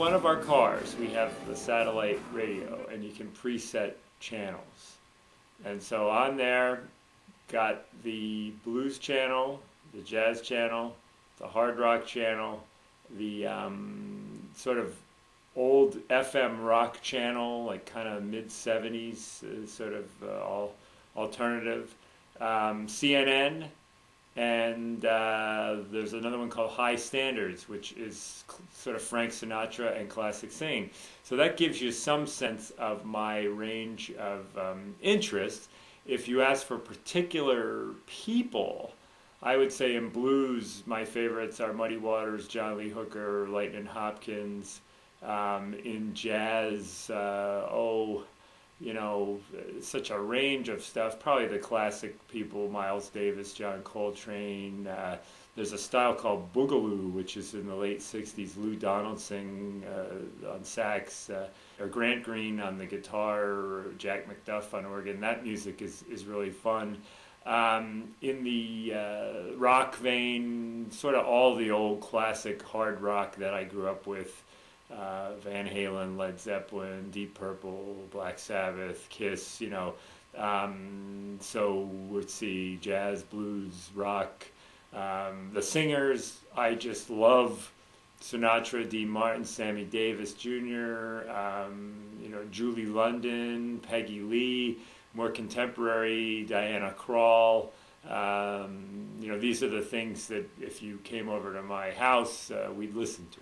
one of our cars, we have the satellite radio, and you can preset channels. And so on there, got the blues channel, the jazz channel, the hard rock channel, the sort of old FM rock channel, like kind of mid-70s, sort of all alternative, CNN, and there's another one called High Standards, which is sort of Frank Sinatra and classic singing. So that gives you some sense of my range of interests. If you ask for particular people, I would say in blues, my favorites are Muddy Waters, John Lee Hooker, Lightnin' Hopkins. In jazz, such a range of stuff. Probably the classic people, Miles Davis, John Coltrane. There's a style called boogaloo, which is in the late 60s. Lou Donaldson on sax, or Grant Green on the guitar, or Jack McDuff on organ. That music is really fun. In the rock vein, sort of all the old classic hard rock that I grew up with. Van Halen, Led Zeppelin, Deep Purple, Black Sabbath, Kiss, so let's see, jazz, blues, rock. The singers, I just love Sinatra, Dean Martin, Sammy Davis Jr., Julie London, Peggy Lee, more contemporary, Diana Krall. These are the things that if you came over to my house, we'd listen to.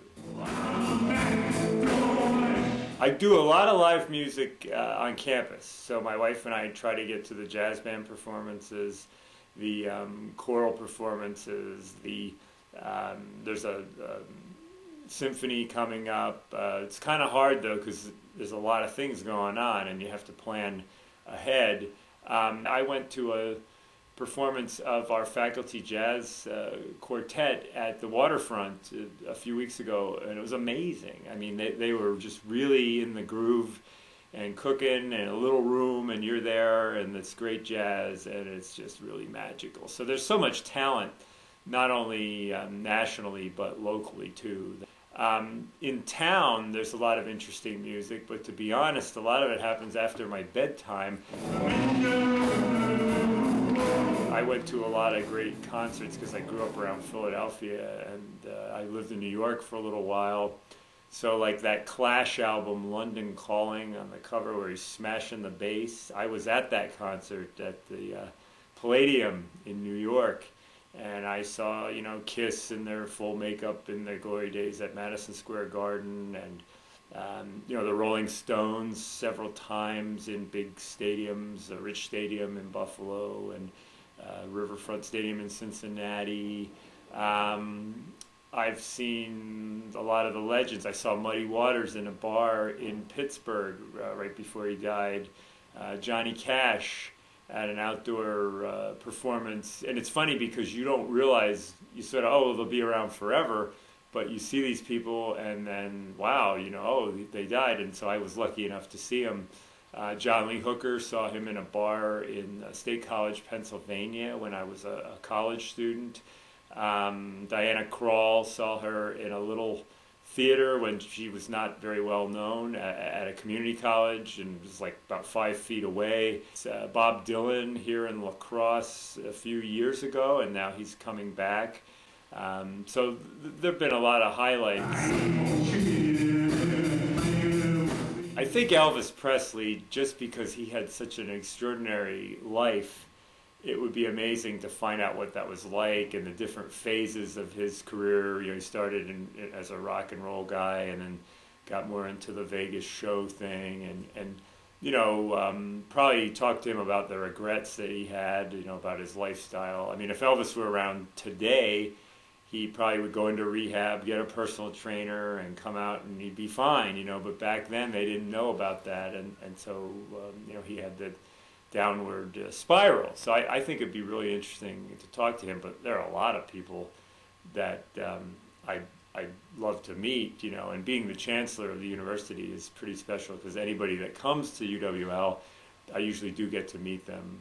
I do a lot of live music on campus. So my wife and I try to get to the jazz band performances, the choral performances, there's a symphony coming up. It's kind of hard though because there's a lot of things going on and you have to plan ahead. I went to a performance of our faculty jazz quartet at the Waterfront a few weeks ago, and it was amazing. I mean, they were just really in the groove and cooking in a little room, and you're there, and it's great jazz, and it's just really magical. So there's so much talent, not only nationally, but locally too. In town, there's a lot of interesting music, but to be honest, a lot of it happens after my bedtime. I went to a lot of great concerts because I grew up around Philadelphia, and I lived in New York for a little while. So like that Clash album, London Calling, on the cover where he's smashing the bass, I was at that concert at the Palladium in New York, and I saw, Kiss in their full makeup in their glory days at Madison Square Garden, and the Rolling Stones several times in big stadiums, the Rich Stadium in Buffalo, and Riverfront Stadium in Cincinnati. I've seen a lot of the legends. I saw Muddy Waters in a bar in Pittsburgh right before he died. Johnny Cash at an outdoor performance. And it's funny because you don't realize, you sort of, they'll be around forever. But you see these people and then, wow, they died. And so I was lucky enough to see him. John Lee Hooker, saw him in a bar in State College, Pennsylvania when I was a college student. Diana Krall, saw her in a little theater when she was not very well known at a community college and was like about 5 feet away. Bob Dylan here in La Crosse a few years ago, and now he's coming back. So there have been a lot of highlights. I think Elvis Presley, just because he had such an extraordinary life, it would be amazing to find out what that was like and the different phases of his career. He started as a rock and roll guy and then got more into the Vegas show thing and probably talk to him about the regrets that he had, about his lifestyle. I mean, if Elvis were around today, he probably would go into rehab, get a personal trainer, and come out and he'd be fine, But back then they didn't know about that, and so he had the downward spiral. So I think it'd be really interesting to talk to him. But there are a lot of people that I'd love to meet, And being the chancellor of the university is pretty special because anybody that comes to UWL, I usually do get to meet them.